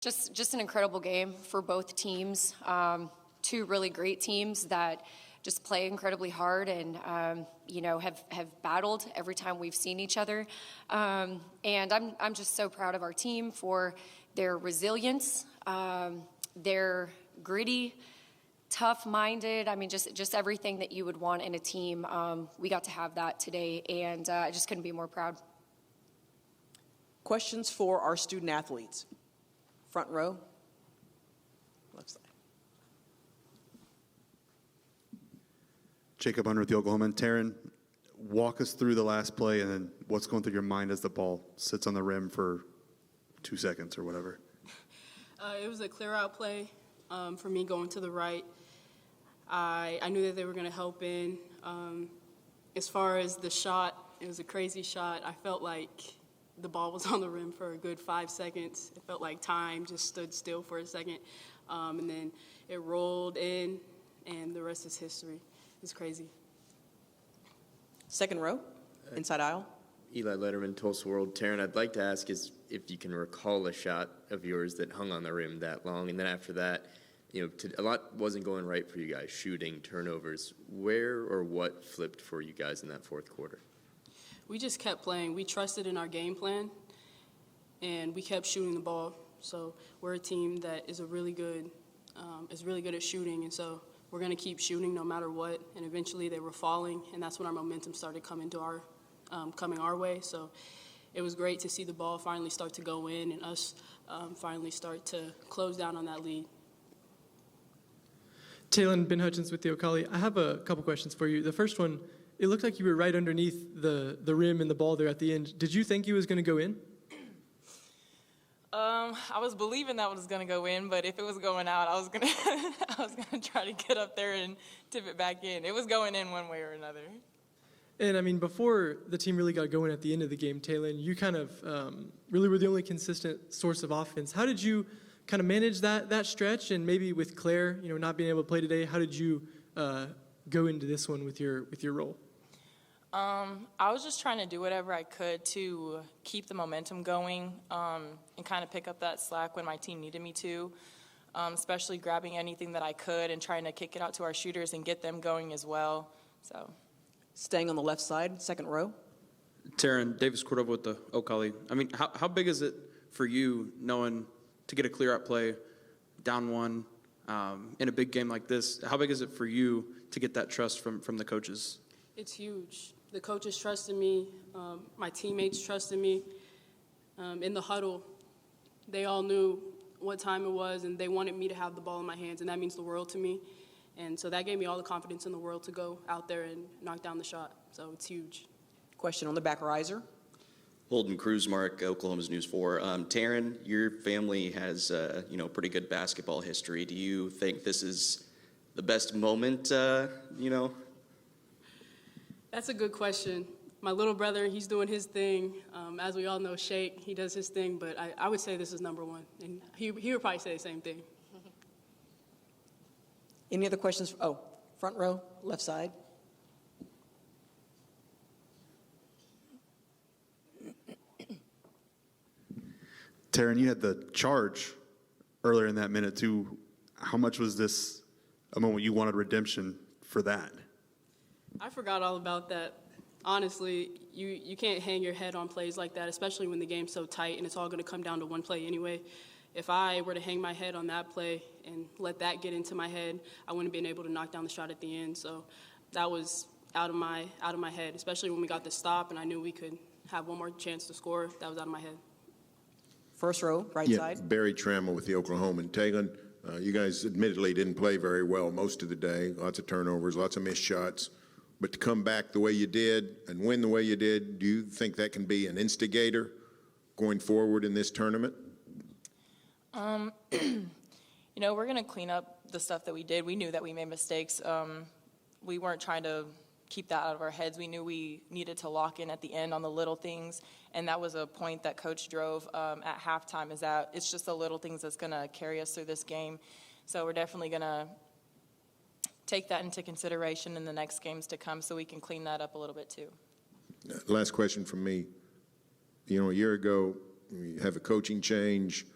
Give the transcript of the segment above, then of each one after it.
Just an incredible game for both teams. Two really great teams that just play incredibly hard and have battled every time we've seen each other. And I'm just so proud of our team for their resilience, their gritty, tough-minded. I mean, just everything that you would want in a team. We got to have that today, and I just couldn't be more proud. Questions for our student athletes. Front row, left side. Jacob Hunter with the Oklahoman. Terryn, walk us through the last play and then what's going through your mind as the ball sits on the rim for 2 seconds or whatever. It was a clear-out play for me going to the right. I knew that they were going to help in. As far as the shot, it was a crazy shot. I felt like the ball was on the rim for a good 5 seconds. It felt like time just stood still for a second. And then it rolled in, and the rest is history. It's crazy. Second row, inside aisle. Eli Lederman, Tulsa World. Terryn, I'd like to ask is if you can recall a shot of yours that hung on the rim that long, and then after that, a lot wasn't going right for you guys, shooting, turnovers. Where or what flipped for you guys in that fourth quarter? We just kept playing. We trusted in our game plan, and we kept shooting the ball. So we're a team that is really good at shooting, and so we're going to keep shooting no matter what. And eventually they were falling, and that's when our momentum started coming our way. So it was great to see the ball finally start to go in and us finally start to close down on that lead. Taylen, Ben Hutchins with the Ocali. I have a couple questions for you. The first one, it looked like you were right underneath the rim and the ball there at the end. Did you think he was going to go in? I was believing that was going to go in, but if it was going out, I was gonna try to get up there and tip it back in. It was going in one way or another. And I mean, before the team really got going at the end of the game, Taylen, you kind of really were the only consistent source of offense. How did you kind of manage that stretch? And maybe with Claire, not being able to play today, how did you go into this one with your role? I was just trying to do whatever I could to keep the momentum going and kind of pick up that slack when my team needed me to, especially grabbing anything that I could and trying to kick it out to our shooters and get them going as well. So, staying on the left side, second row. Terryn, Davis Cordova with the Ocali. I mean, how big is it for you knowing to get a clear-out play, down one, in a big game like this? How big is it for you to get that trust from the coaches? It's huge. The coaches trusted me. My teammates trusted me. In the huddle, they all knew what time it was, and they wanted me to have the ball in my hands, and that means the world to me. And so that gave me all the confidence in the world to go out there and knock down the shot. So it's huge. Question on the back, riser. Holden Kruzmark, Oklahoma's News 4. Terryn, your family has pretty good basketball history. Do you think this is the best moment, That's a good question. My little brother, he's doing his thing. As we all know, Shake, he does his thing, but I would say this is number one. And he would probably say the same thing. Any other questions? Oh, front row, left side. Terryn, you had the charge earlier in that minute too. How much was this a moment you wanted redemption for that? I forgot all about that. Honestly, you can't hang your head on plays like that, especially when the game's so tight and it's all going to come down to one play anyway. If I were to hang my head on that play and let that get into my head, I wouldn't have been able to knock down the shot at the end. So that was out of my head, especially when we got the stop and I knew we could have one more chance to score. That was out of my head. First row, right side. Barry Trammell with the Oklahoman. Taylen, you guys admittedly didn't play very well most of the day. Lots of turnovers, lots of missed shots. But to come back the way you did and win the way you did, do you think that can be an instigator going forward in this tournament? We're going to clean up the stuff that we did. We knew that we made mistakes. We weren't trying to keep that out of our heads. We knew we needed to lock in at the end on the little things, and that was a point that Coach drove at halftime, is that it's just the little things that's going to carry us through this game. So we're definitely going to take that into consideration in the next games to come so we can clean that up a little bit too. Last question from me. A year ago, you have a coaching change.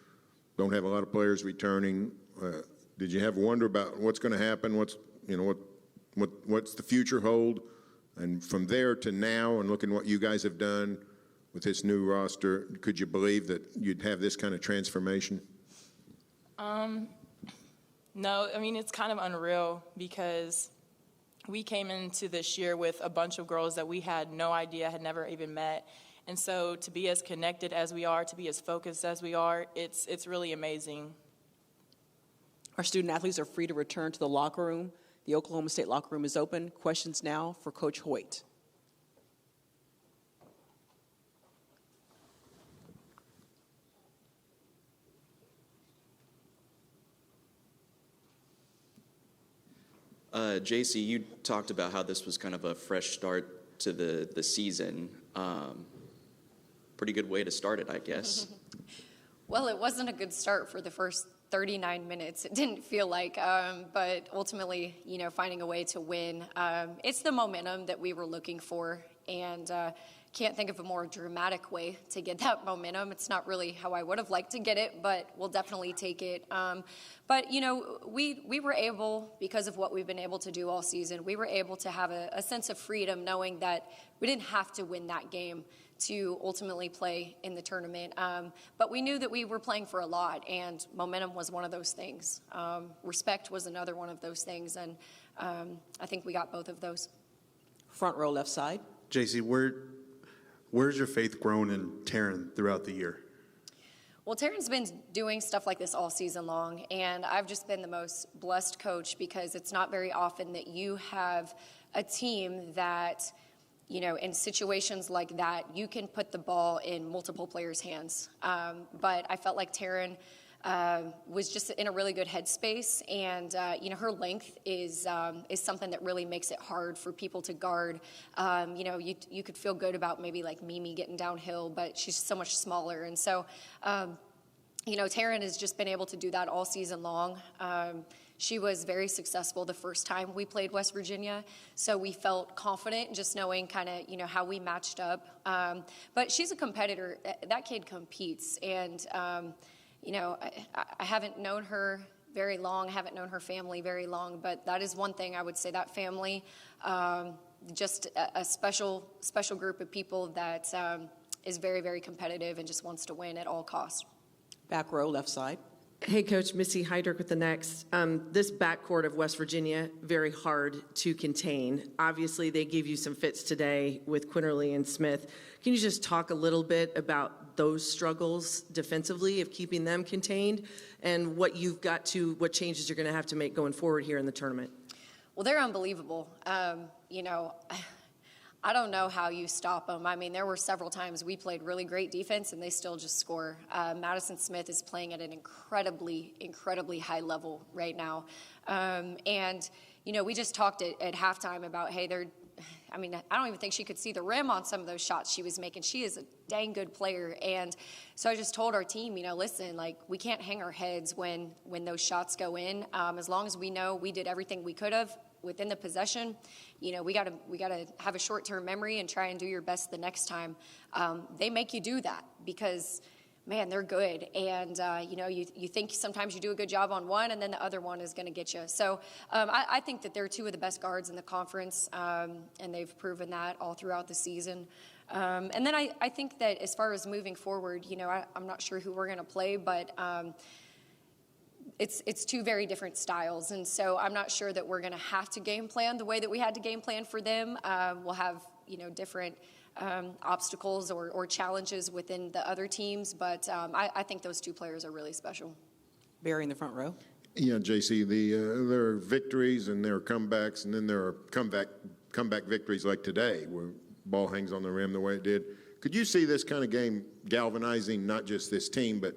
don't have a lot of players returning. Did you have wonder about what's going to happen? What's the future hold? And from there to now, and looking what you guys have done with this new roster, could you believe that you'd have this kind of transformation? No, I mean, it's kind of unreal because we came into this year with a bunch of girls that we had no idea, had never even met. And so to be as connected as we are, to be as focused as we are, it's really amazing. Our student athletes are free to return to the locker room. The Oklahoma State locker room is open. Questions now for Coach Hoyt. Jacie, you talked about how this was kind of a fresh start to the season. Pretty good way to start it, I guess. Well, it wasn't a good start for the first 39 minutes. It didn't feel like, but ultimately, finding a way to win. It's the momentum that we were looking for, and can't think of a more dramatic way to get that momentum. It's not really how I would have liked to get it, but we'll definitely take it. But, we were able, because of what we've been able to do all season, we were able to have a sense of freedom knowing that we didn't have to win that game to ultimately play in the tournament. But we knew that we were playing for a lot, and momentum was one of those things. Respect was another one of those things, and I think we got both of those. Front row, left side. Jacie, where's your faith grown in Terryn throughout the year? Well, Terryn's been doing stuff like this all season long, and I've just been the most blessed coach because it's not very often that you have a team that, in situations like that, you can put the ball in multiple players' hands. But I felt like Terryn was just in a really good headspace, and her length is something that really makes it hard for people to guard. You could feel good about maybe like Mimi getting downhill, but she's so much smaller, and so Terryn has just been able to do that all season long. She was very successful the first time we played West Virginia, so we felt confident just knowing kind of, how we matched up. But she's a competitor. That kid competes, and, I haven't known her very long, haven't known her family very long, but that is one thing I would say, that family, just a special group of people that is very, very competitive and just wants to win at all costs. Back row, left side. Hey, Coach, Missy Heidrich with the Next. This backcourt of West Virginia, very hard to contain. Obviously, they gave you some fits today with Quinterly and Smith. Can you just talk a little bit about those struggles defensively of keeping them contained and what changes you're going to have to make going forward here in the tournament? Well, they're unbelievable. I don't know how you stop them. I mean, there were several times we played really great defense and they still just score. Madison Smith is playing at an incredibly, incredibly high level right now. We just talked at halftime about, hey, I don't even think she could see the rim on some of those shots she was making. She is a dang good player. And so I just told our team, listen, we can't hang our heads when those shots go in. As long as we know we did everything we could have within the possession, we got to have a short-term memory and try and do your best the next time. They make you do that because, man, they're good. And, you think sometimes you do a good job on one and then the other one is going to get you. So I think that they're two of the best guards in the conference, and they've proven that all throughout the season. And then I think that as far as moving forward, I'm not sure who we're going to play, but it's two very different styles, and so I'm not sure that we're going to have to game plan the way that we had to game plan for them. We'll have different obstacles or challenges within the other teams, but I think those two players are really special. Barry in the front row. Yeah, Jacie, there are victories and there are comebacks, and then there are comeback victories like today where ball hangs on the rim the way it did. Could you see this kind of game galvanizing not just this team, but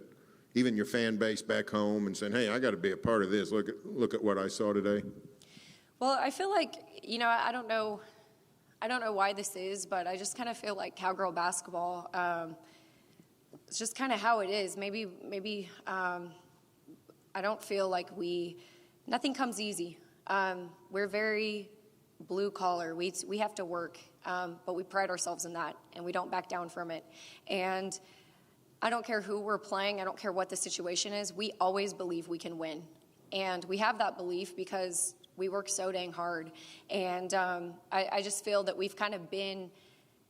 even your fan base back home and saying, hey, I got to be a part of this. Look at what I saw today. Well, I feel like, I don't know why this is, but I just kind of feel like Cowgirl basketball, it's just kind of how it is. Maybe I don't feel like nothing comes easy. We're very blue collar. We have to work, but we pride ourselves in that, and we don't back down from it. And I don't care who we're playing. I don't care what the situation is. We always believe we can win. And we have that belief because we work so dang hard. And I just feel that we've kind of been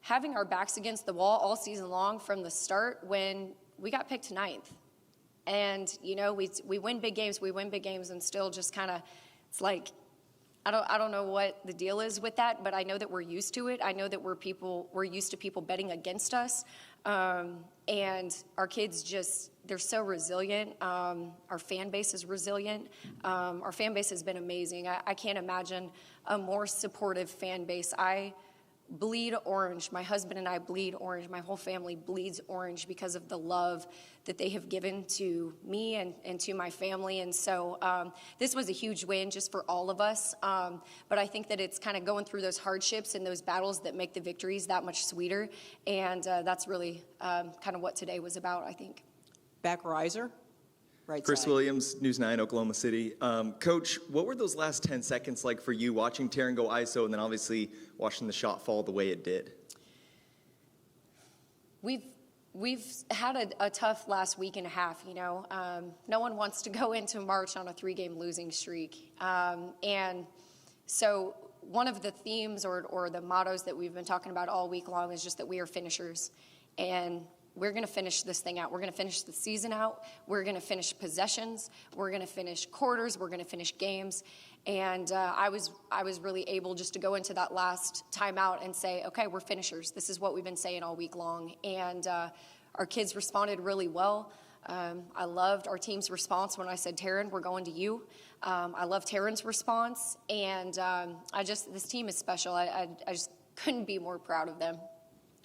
having our backs against the wall all season long from the start when we got picked 9th. And, you know, we win big games, and still just kind of, it's like, I don't know what the deal is with that, but I know that we're used to it. I know that we're used to people betting against us. And our kids they're so resilient. Our fan base is resilient. Our fan base has been amazing. I can't imagine a more supportive fan base. I bleed orange. My husband and I bleed orange. My whole family bleeds orange because of the love that they have given to me and to my family. And so this was a huge win just for all of us. But I think that it's kind of going through those hardships and those battles that make the victories that much sweeter. And that's really kind of what today was about, I think. Back riser, right Chris side. Williams, News 9, Oklahoma City. Coach, what were those last 10 seconds like for you watching Terryn go ISO and then obviously watching the shot fall the way it did? We've had a tough last week and a half, you know. No one wants to go into March on a 3-game losing streak. And so one of the themes or the mottos that we've been talking about all week long is just that we are finishers. And we're going to finish this thing out. We're going to finish the season out. We're going to finish possessions. We're going to finish quarters. We're going to finish games. And I was really able just to go into that last timeout and say, okay, we're finishers. This is what we've been saying all week long. And our kids responded really well. I loved our team's response when I said, Terryn, we're going to you. I love Terryn's response. And this team is special. I just couldn't be more proud of them.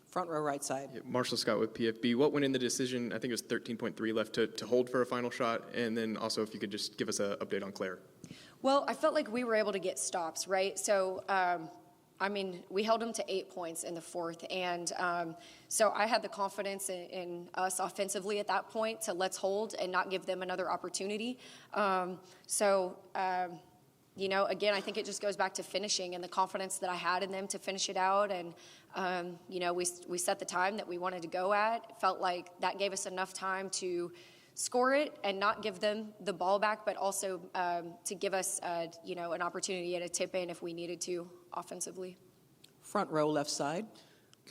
Front row, right side. Yeah, Marshall Scott with PFB. What went in the decision? I think it was 13.3 left to hold for a final shot. And then also if you could just give us an update on Claire. Well, I felt like we were able to get stops, right? So, we held them to 8 points in the fourth. And so I had the confidence in us offensively at that point to let's hold and not give them another opportunity. Again, I think it just goes back to finishing and the confidence that I had in them to finish it out. And, we set the time that we wanted to go at. Felt like that gave us enough time to score it and not give them the ball back, but also to give us, an opportunity at a tip-in if we needed to offensively. Front row, left side.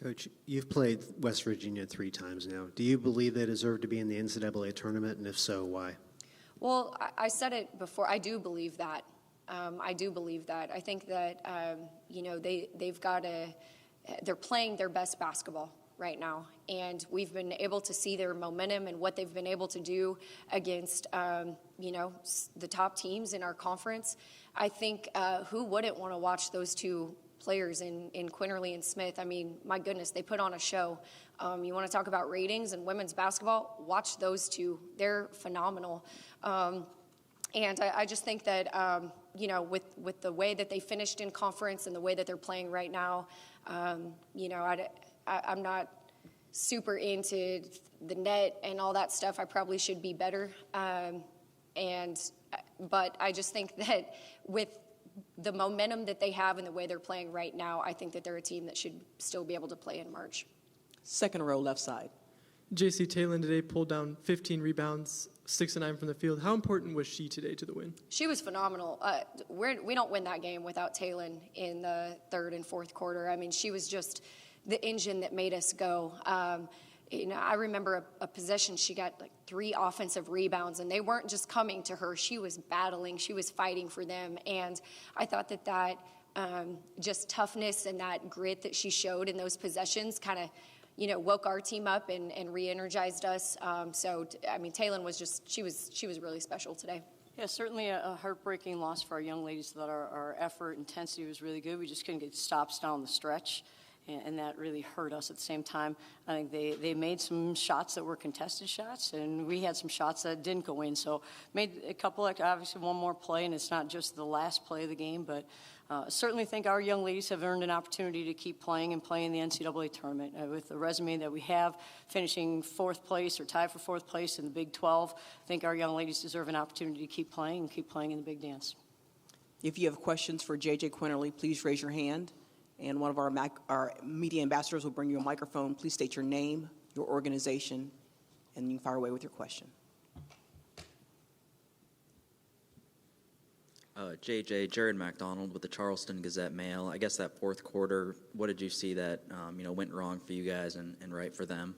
Coach, you've played West Virginia 3 times now. Do you believe they deserve to be in the NCAA tournament, and if so, why? Well, I said it before. I do believe that. I do believe that. I think that, they're playing their best basketball right now. And we've been able to see their momentum and what they've been able to do against, the top teams in our conference. I think who wouldn't want to watch those two players in Quinterly and Smith? I mean, my goodness, they put on a show. You want to talk about ratings and women's basketball? Watch those two. They're phenomenal. And I just think that, with the way that they finished in conference and the way that they're playing right now, I'm not super into the net and all that stuff. I probably should be better. But I just think that with the momentum that they have and the way they're playing right now, I think that they're a team that should still be able to play in March. Second row, left side. Jacie Taylen today pulled down 15 rebounds, 6 of 9 from the field. How important was she today to the win? She was phenomenal. We don't win that game without Taylen in the third and fourth quarter. I mean, she was just the engine that made us go. I remember a possession, she got like 3 offensive rebounds, and they weren't just coming to her. She was battling. She was fighting for them. And I thought that just toughness and that grit that she showed in those possessions kind of, woke our team up and re-energized us. Taylen was she was really special today. Yeah, certainly a heartbreaking loss for our young ladies. That our effort, intensity was really good. We just couldn't get stops down the stretch, and that really hurt us at the same time. I think they made some shots that were contested shots, and we had some shots that didn't go in. So made a couple, obviously one more play, and it's not just the last play of the game, but certainly think our young ladies have earned an opportunity to keep playing and play in the NCAA tournament. With the resume that we have, finishing 4th place or tied for 4th place in the Big 12, I think our young ladies deserve an opportunity to keep playing in the big dance. If you have questions for JJ Quinterly, please raise your hand, and one of our media ambassadors will bring you a microphone. Please state your name, your organization, And you can fire away with your question. Jared McDonald with the Charleston Gazette-Mail. I guess that fourth quarter, what did you see that went wrong for you guys and right for them?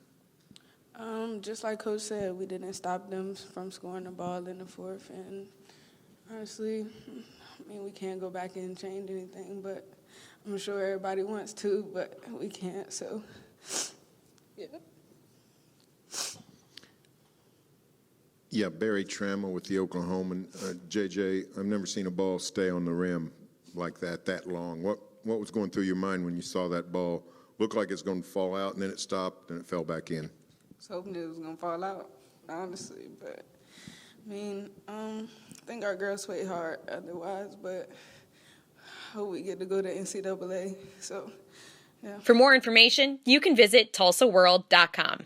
Just like Coach said, we didn't stop them from scoring the ball in the fourth. And honestly, I mean, we can't go back and change anything, but I'm sure everybody wants to, but we can't. So, yeah. Yeah, Barry Trammell with the Oklahoman. JJ, I've never seen a ball stay on the rim like that long. What was going through your mind when you saw that ball? Looked like it's going to fall out, and then it stopped, and it fell back in. I was hoping it was going to fall out, honestly. But, I mean, I think our girls played hard otherwise, but I hope we get to go to NCAA. So, yeah. For more information, you can visit TulsaWorld.com.